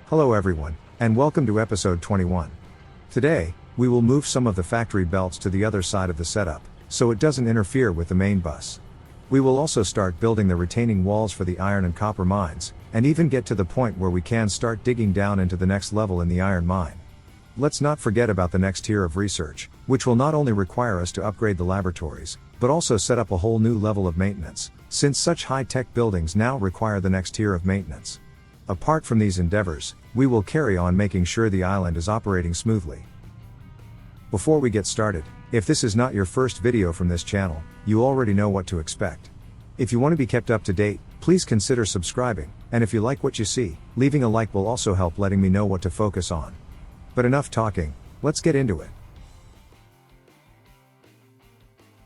Hello everyone, and welcome to episode 21. Today, we will move some of the factory belts to the other side of the setup, so it doesn't interfere with the main bus. We will also start building the retaining walls for the iron and copper mines, and even get to the point where we can start digging down into the next level in the iron mine. Let's not forget about the next tier of research, which will not only require us to upgrade the laboratories, but also set up a whole new level of maintenance, since such high-tech buildings now require the next tier of maintenance. Apart from these endeavors, we will carry on making sure the island is operating smoothly. Before we get started, if this is not your first video from this channel, you already know what to expect. If you want to be kept up to date, please consider subscribing, and if you like what you see, leaving a like will also help letting me know what to focus on. But enough talking, let's get into it.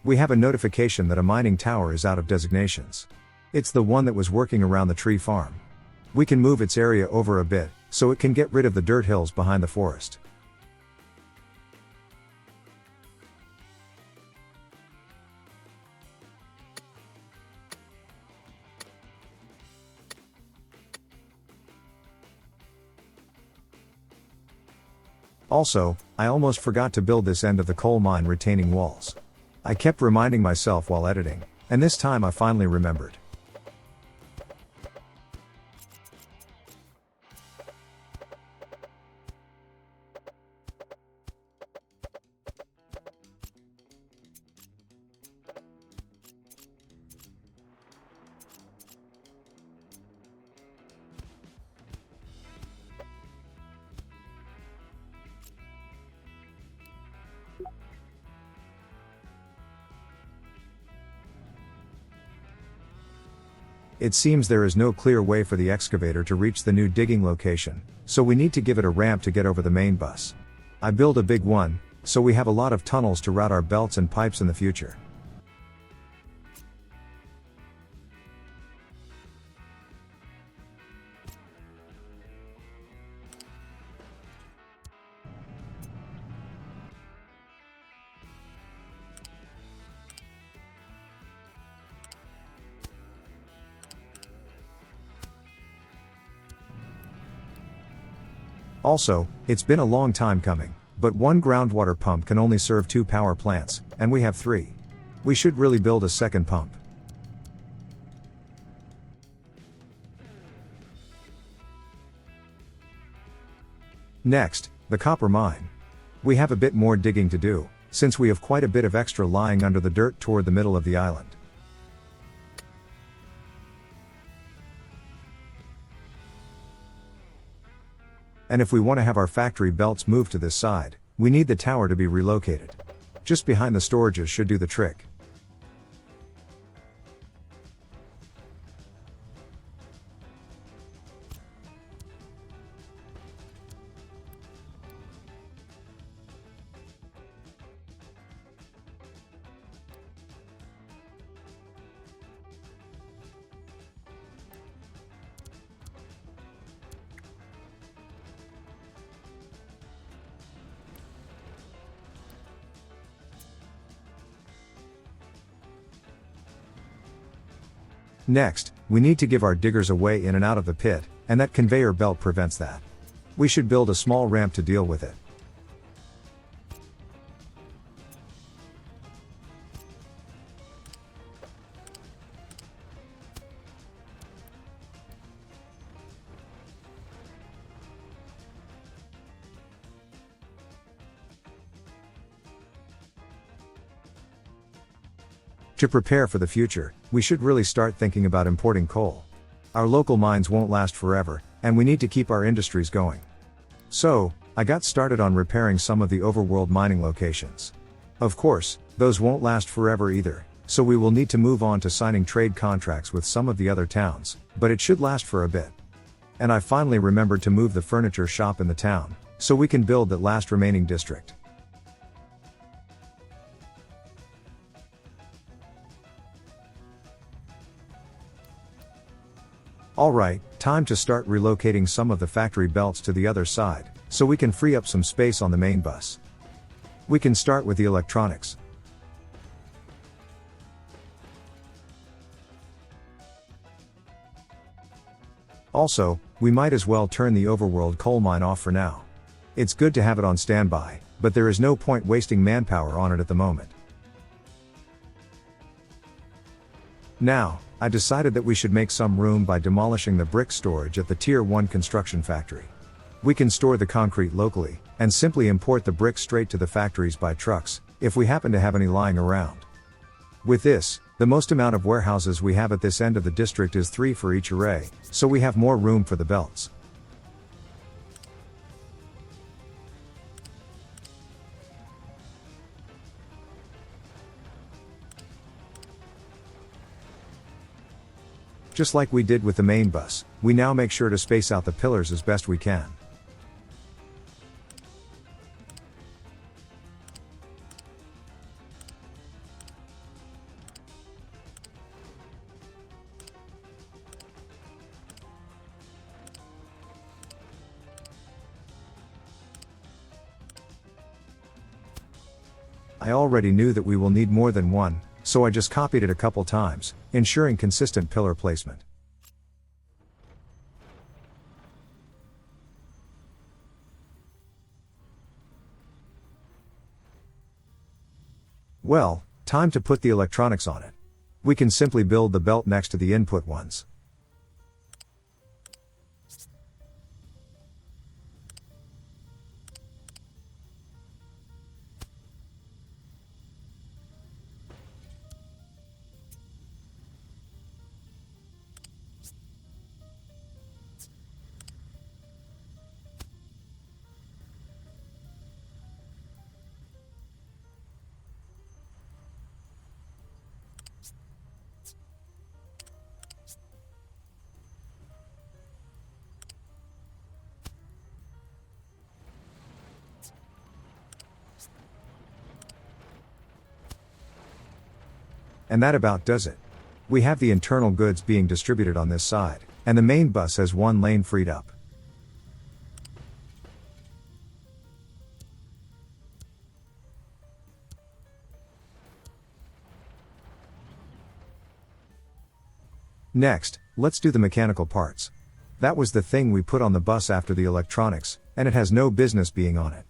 We have a notification that a mining tower is out of designations. It's the one that was working around the tree farm. We can move its area over a bit, so it can get rid of the dirt hills behind the forest. Also, I almost forgot to build this end of the coal mine retaining walls. I kept reminding myself while editing, and this time I finally remembered. It seems there is no clear way for the excavator to reach the new digging location, so we need to give it a ramp to get over the main bus. I build a big one, so we have a lot of tunnels to route our belts and pipes in the future. Also, it's been a long time coming, but one groundwater pump can only serve 2 power plants, and we have 3. We should really build a second pump. Next, the copper mine. We have a bit more digging to do, since we have quite a bit of extra lying under the dirt toward the middle of the island. And if we want to have our factory belts moved to this side, we need the tower to be relocated. Just behind the storages should do the trick. Next, we need to give our diggers a way in and out of the pit, and that conveyor belt prevents that. We should build a small ramp to deal with it. To prepare for the future, we should really start thinking about importing coal. Our local mines won't last forever, and we need to keep our industries going. So, I got started on repairing some of the overworld mining locations. Of course, those won't last forever either, so we will need to move on to signing trade contracts with some of the other towns, but it should last for a bit. And I finally remembered to move the furniture shop in the town, so we can build that last remaining district. Alright, time to start relocating some of the factory belts to the other side, so we can free up some space on the main bus. We can start with the electronics. Also, we might as well turn the overworld coal mine off for now. It's good to have it on standby, but there is no point wasting manpower on it at the moment. Now, I decided that we should make some room by demolishing the brick storage at the Tier 1 construction factory. We can store the concrete locally, and simply import the bricks straight to the factories by trucks, if we happen to have any lying around. With this, the most amount of warehouses we have at this end of the district is 3 for each array, so we have more room for the belts. Just like we did with the main bus, we now make sure to space out the pillars as best we can. I already knew that we will need more than one, so I just copied it a couple times, ensuring consistent pillar placement. Well, time to put the electronics on it. We can simply build the belt next to the input ones. And that about does it. We have the internal goods being distributed on this side, and the main bus has one lane freed up. Next, let's do the mechanical parts. That was the thing we put on the bus after the electronics, and it has no business being on it.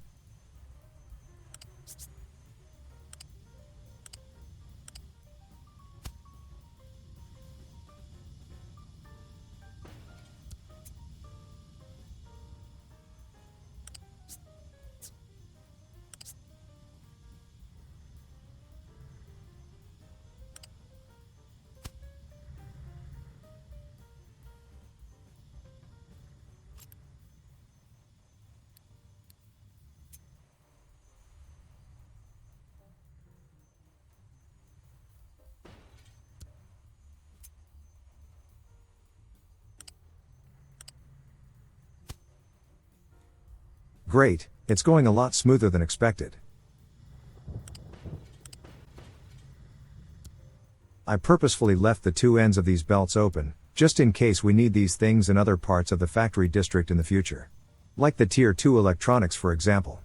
Great, it's going a lot smoother than expected. I purposefully left the two ends of these belts open, just in case we need these things in other parts of the factory district in the future. Like the Tier 2 electronics, for example.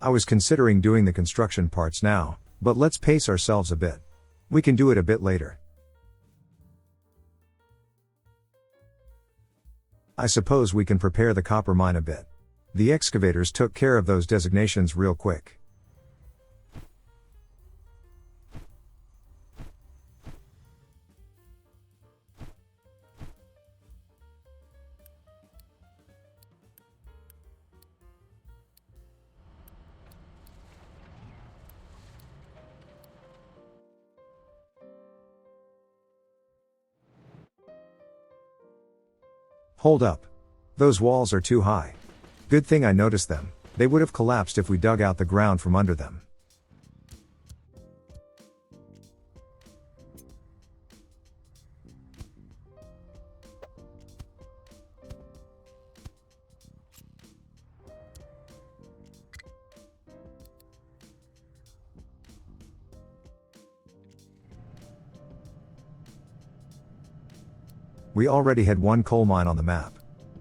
I was considering doing the construction parts now, but let's pace ourselves a bit. We can do it a bit later. I suppose we can prepare the copper mine a bit. The excavators took care of those designations real quick. Hold up. Those walls are too high. Good thing I noticed them, they would have collapsed if we dug out the ground from under them. We already had one coal mine on the map.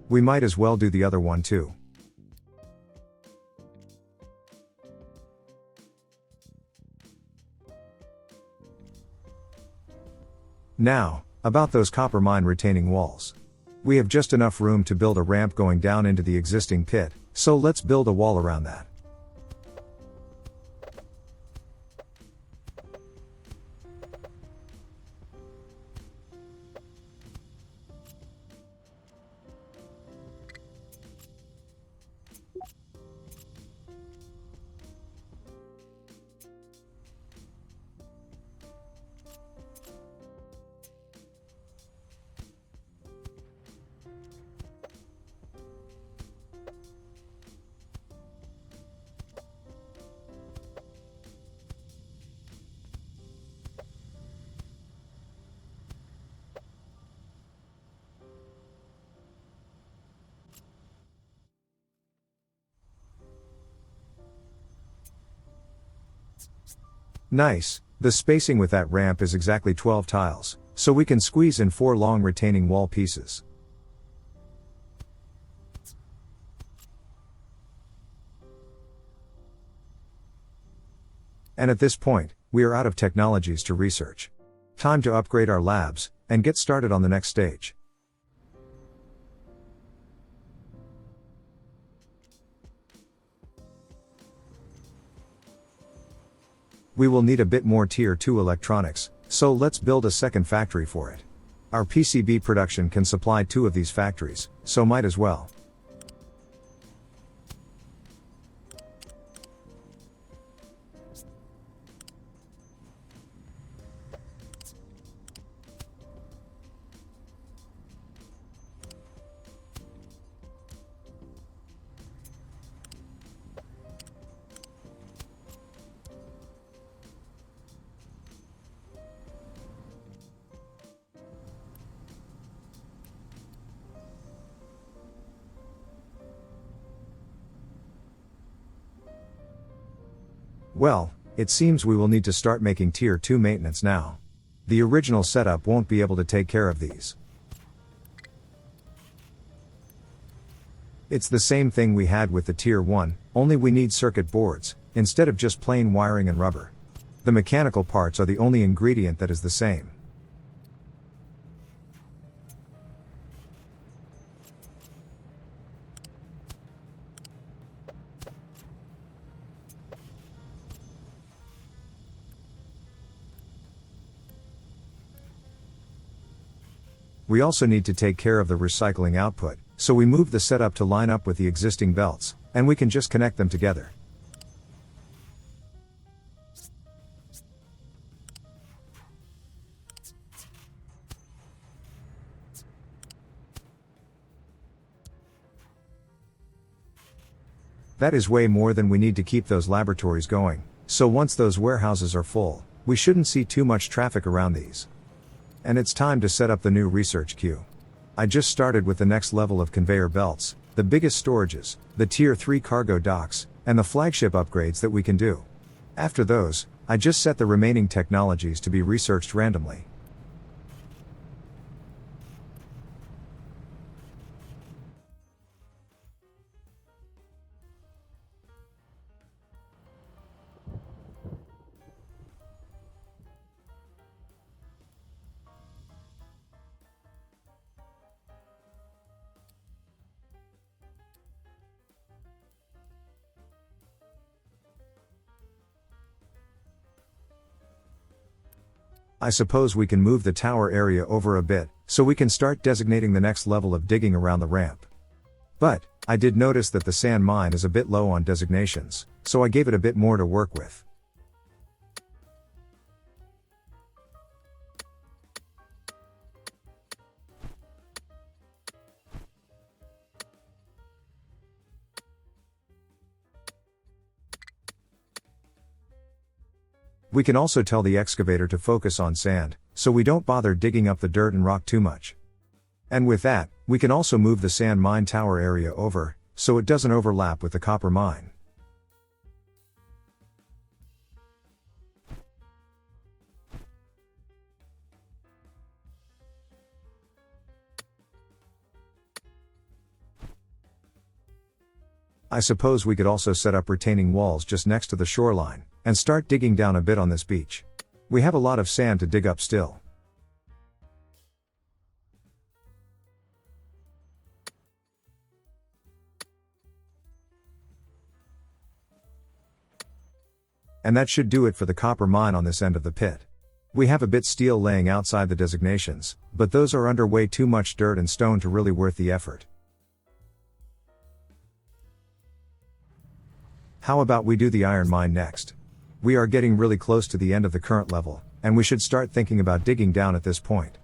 We might as well do the other one too. Now, about those copper mine retaining walls. We have just enough room to build a ramp going down into the existing pit, so let's build a wall around that. Nice, the spacing with that ramp is exactly 12 tiles, so we can squeeze in 4 long retaining wall pieces. And at this point, we are out of technologies to research. Time to upgrade our labs, and get started on the next stage. We will need a bit more tier 2 electronics, so let's build a second factory for it. Our PCB production can supply 2 of these factories, so might as well. Well, it seems we will need to start making tier 2 maintenance now. The original setup won't be able to take care of these. It's the same thing we had with the tier 1, only we need circuit boards, instead of just plain wiring and rubber. The mechanical parts are the only ingredient that is the same. We also need to take care of the recycling output, so we move the setup to line up with the existing belts, and we can just connect them together. That is way more than we need to keep those laboratories going, so once those warehouses are full, we shouldn't see too much traffic around these. And it's time to set up the new research queue. I just started with the next level of conveyor belts, the biggest storages, the tier 3 cargo docks, and the flagship upgrades that we can do. After those, I just set the remaining technologies to be researched randomly. I suppose we can move the tower area over a bit, so we can start designating the next level of digging around the ramp. But, I did notice that the sand mine is a bit low on designations, so I gave it a bit more to work with. We can also tell the excavator to focus on sand, so we don't bother digging up the dirt and rock too much. And with that, we can also move the sand mine tower area over, so it doesn't overlap with the copper mine. I suppose we could also set up retaining walls just next to the shoreline, and start digging down a bit on this beach. We have a lot of sand to dig up still. And that should do it for the copper mine on this end of the pit. We have a bit steel laying outside the designations, but those are under way too much dirt and stone to really worth the effort. How about we do the iron mine next? We are getting really close to the end of the current level, and we should start thinking about digging down at this point.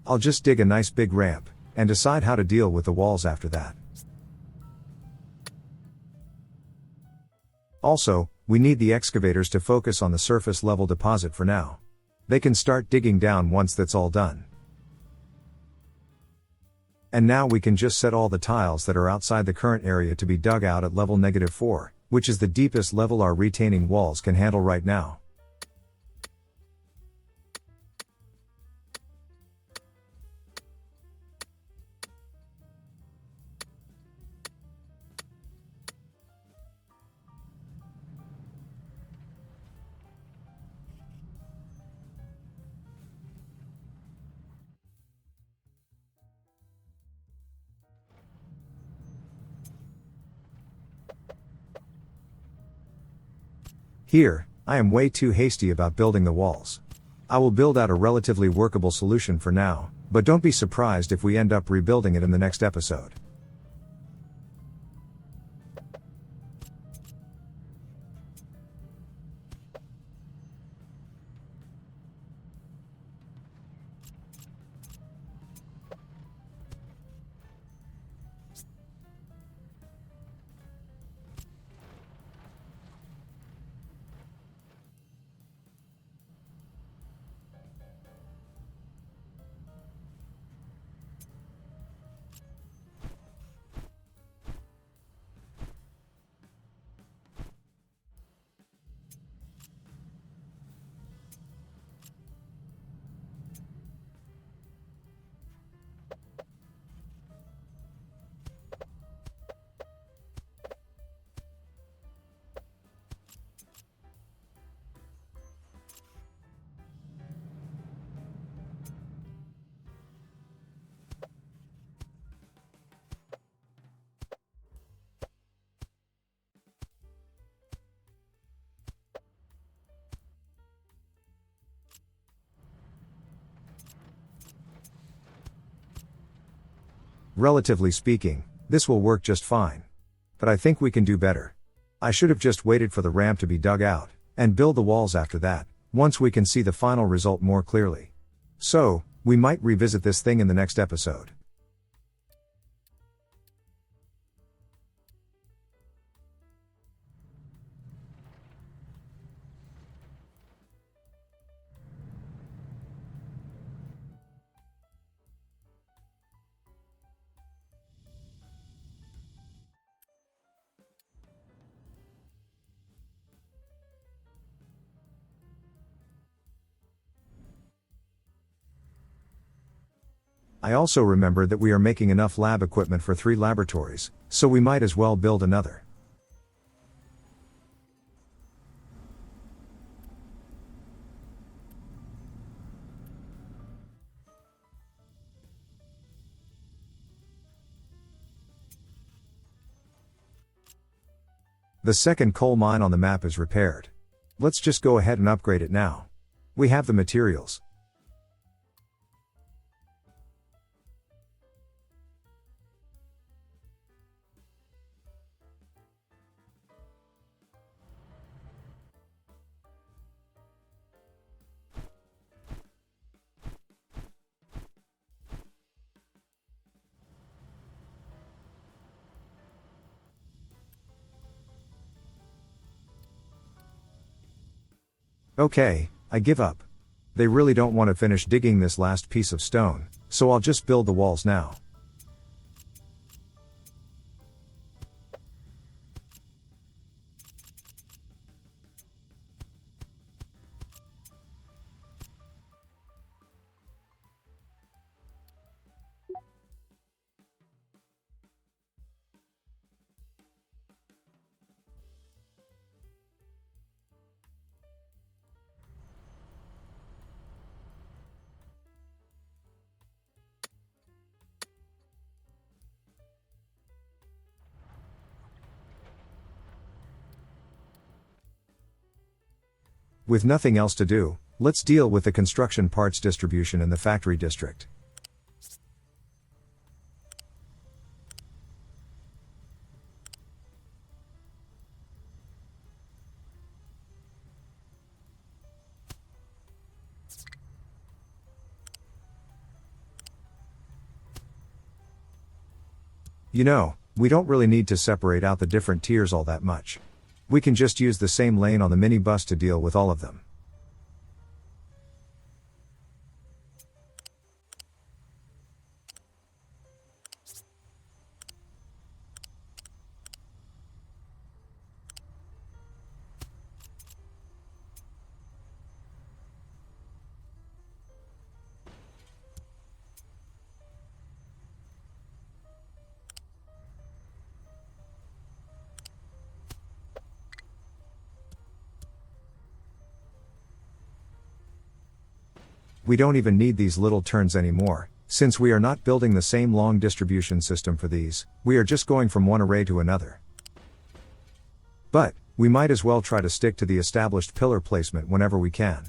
I'll just dig a nice big ramp, and decide how to deal with the walls after that. Also, we need the excavators to focus on the surface level deposit for now. They can start digging down once that's all done. And now we can just set all the tiles that are outside the current area to be dug out at level -4, which is the deepest level our retaining walls can handle right now. Here, I am way too hasty about building the walls. I will build out a relatively workable solution for now, but don't be surprised if we end up rebuilding it in the next episode. Relatively speaking, this will work just fine. But I think we can do better. I should have just waited for the ramp to be dug out, and build the walls after that, once we can see the final result more clearly. So, we might revisit this thing in the next episode. I also remember that we are making enough lab equipment for 3 laboratories, so we might as well build another. The second coal mine on the map is repaired. Let's just go ahead and upgrade it now. We have the materials. Okay, I give up. They really don't want to finish digging this last piece of stone, so I'll just build the walls now. With nothing else to do, let's deal with the construction parts distribution in the factory district. You know, we don't really need to separate out the different tiers all that much. We can just use the same lane on the minibus to deal with all of them. We don't even need these little turns anymore, since we are not building the same long distribution system for these, we are just going from one array to another. But, we might as well try to stick to the established pillar placement whenever we can.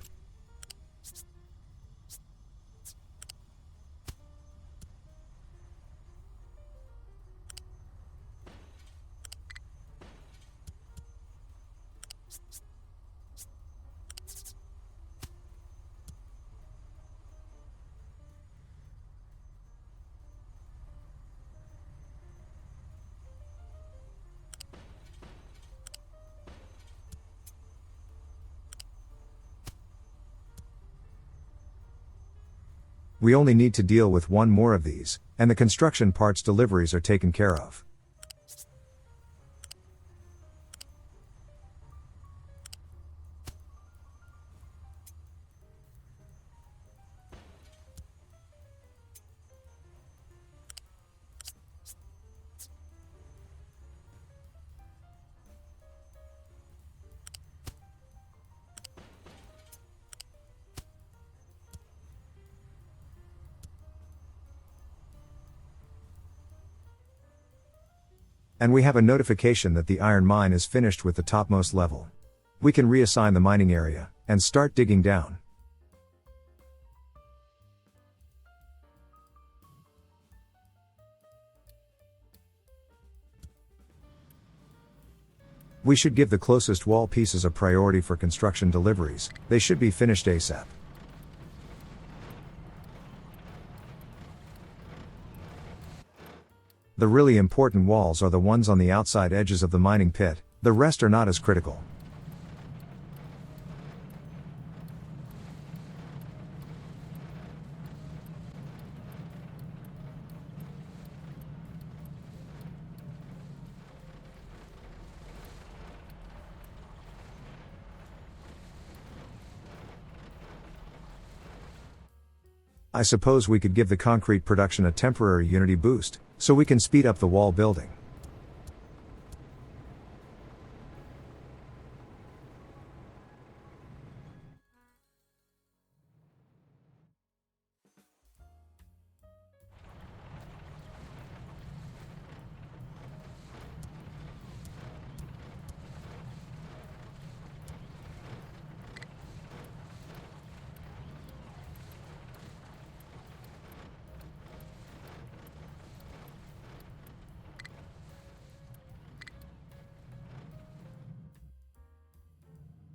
We only need to deal with one more of these, and the construction parts deliveries are taken care of. And we have a notification that the iron mine is finished with the topmost level. We can reassign the mining area, and start digging down. We should give the closest wall pieces a priority for construction deliveries, they should be finished ASAP. The really important walls are the ones on the outside edges of the mining pit, the rest are not as critical. I suppose we could give the concrete production a temporary unity boost, so we can speed up the wall building.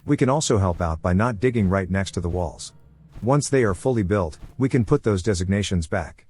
We can also help out by not digging right next to the walls. Once they are fully built, we can put those designations back.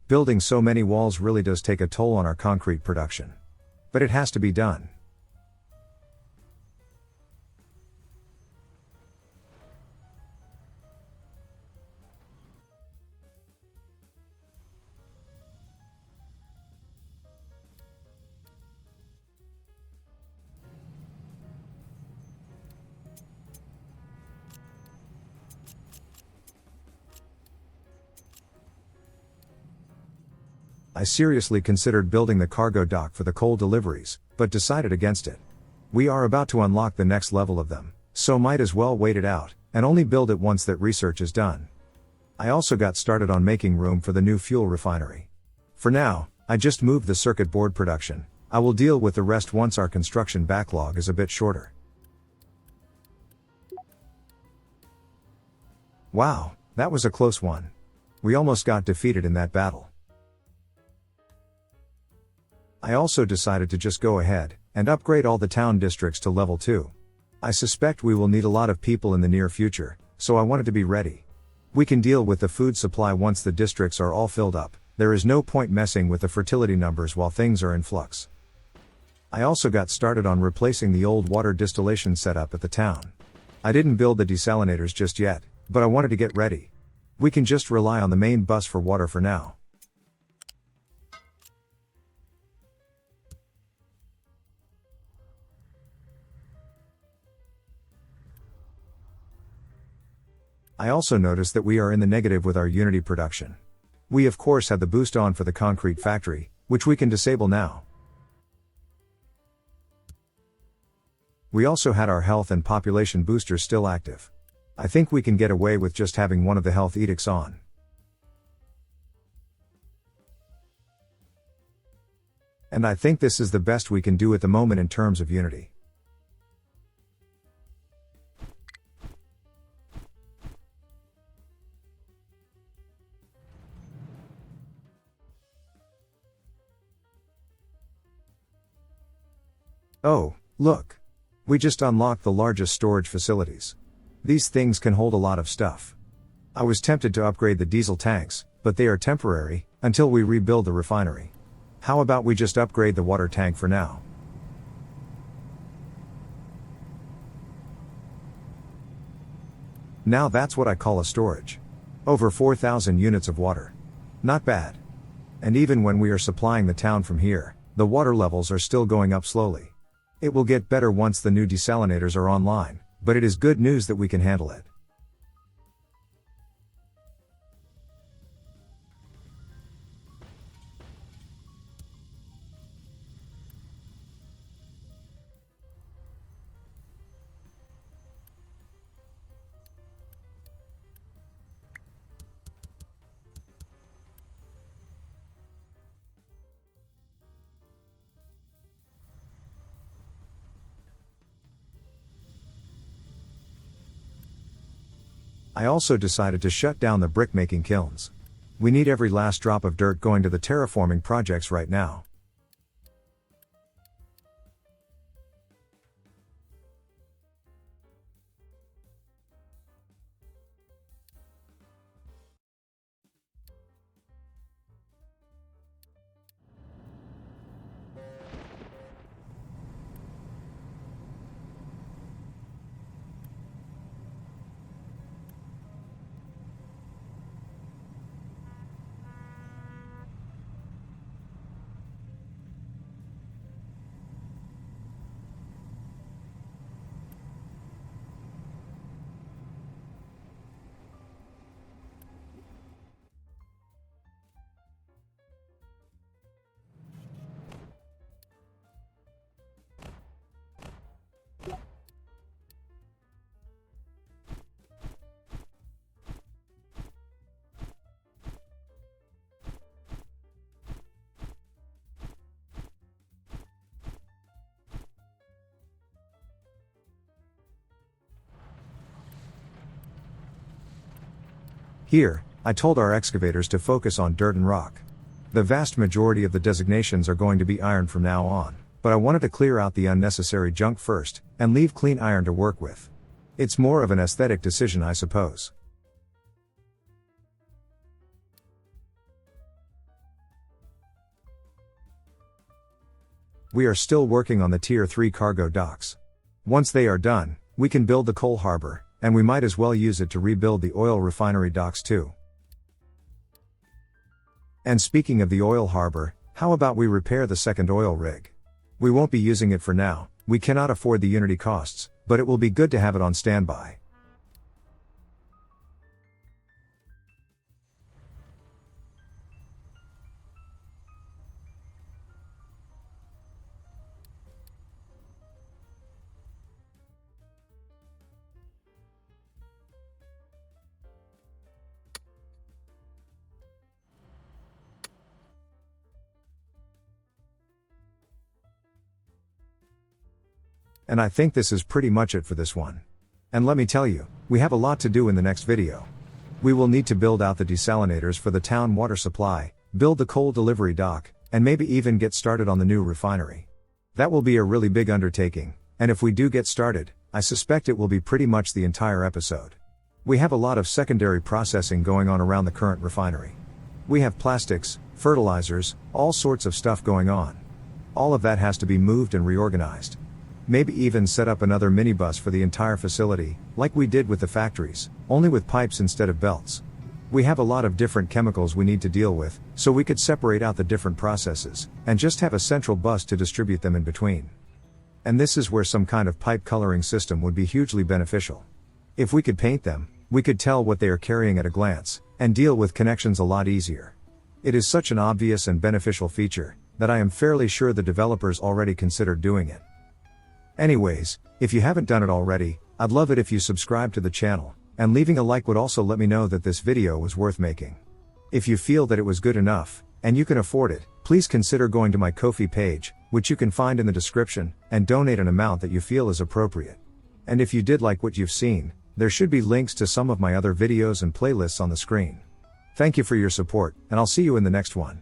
Building so many walls really does take a toll on our concrete production. But it has to be done. I seriously considered building the cargo dock for the coal deliveries, but decided against it. We are about to unlock the next level of them, so might as well wait it out, and only build it once that research is done. I also got started on making room for the new fuel refinery. For now, I just moved the circuit board production. I will deal with the rest once our construction backlog is a bit shorter. Wow, that was a close one. We almost got defeated in that battle. I also decided to just go ahead and upgrade all the town districts to level 2. I suspect we will need a lot of people in the near future, so I wanted to be ready. We can deal with the food supply once the districts are all filled up. There is no point messing with the fertility numbers while things are in flux. I also got started on replacing the old water distillation setup at the town. I didn't build the desalinators just yet, but I wanted to get ready. We can just rely on the main bus for water for now. I also noticed that we are in the negative with our Unity production. We of course had the boost on for the concrete factory, which we can disable now. We also had our health and population boosters still active. I think we can get away with just having one of the health edicts on. And I think this is the best we can do at the moment in terms of Unity. Oh, look! We just unlocked the largest storage facilities. These things can hold a lot of stuff. I was tempted to upgrade the diesel tanks, but they are temporary, until we rebuild the refinery. How about we just upgrade the water tank for now? Now that's what I call a storage. Over 4,000 units of water. Not bad. And even when we are supplying the town from here, the water levels are still going up slowly. It will get better once the new desalinators are online, but it is good news that we can handle it. I also decided to shut down the brick-making kilns. We need every last drop of dirt going to the terraforming projects right now. Here, I told our excavators to focus on dirt and rock. The vast majority of the designations are going to be iron from now on, but I wanted to clear out the unnecessary junk first, and leave clean iron to work with. It's more of an aesthetic decision, I suppose. We are still working on the Tier 3 cargo docks. Once they are done, we can build the coal harbor, and we might as well use it to rebuild the oil refinery docks too. And speaking of the oil harbor, how about we repair the second oil rig? We won't be using it for now, we cannot afford the unity costs, but it will be good to have it on standby. And I think this is pretty much it for this one. And let me tell you, we have a lot to do in the next video. We will need to build out the desalinators for the town water supply, build the coal delivery dock, and maybe even get started on the new refinery. That will be a really big undertaking, and if we do get started, I suspect it will be pretty much the entire episode. We have a lot of secondary processing going on around the current refinery. We have plastics, fertilizers, all sorts of stuff going on. All of that has to be moved and reorganized. Maybe even set up another minibus for the entire facility, like we did with the factories, only with pipes instead of belts. We have a lot of different chemicals we need to deal with, so we could separate out the different processes, and just have a central bus to distribute them in between. And this is where some kind of pipe coloring system would be hugely beneficial. If we could paint them, we could tell what they are carrying at a glance, and deal with connections a lot easier. It is such an obvious and beneficial feature, that I am fairly sure the developers already considered doing it. Anyways, if you haven't done it already, I'd love it if you subscribe to the channel, and leaving a like would also let me know that this video was worth making. If you feel that it was good enough, and you can afford it, please consider going to my Ko-fi page, which you can find in the description, and donate an amount that you feel is appropriate. And if you did like what you've seen, there should be links to some of my other videos and playlists on the screen. Thank you for your support, and I'll see you in the next one.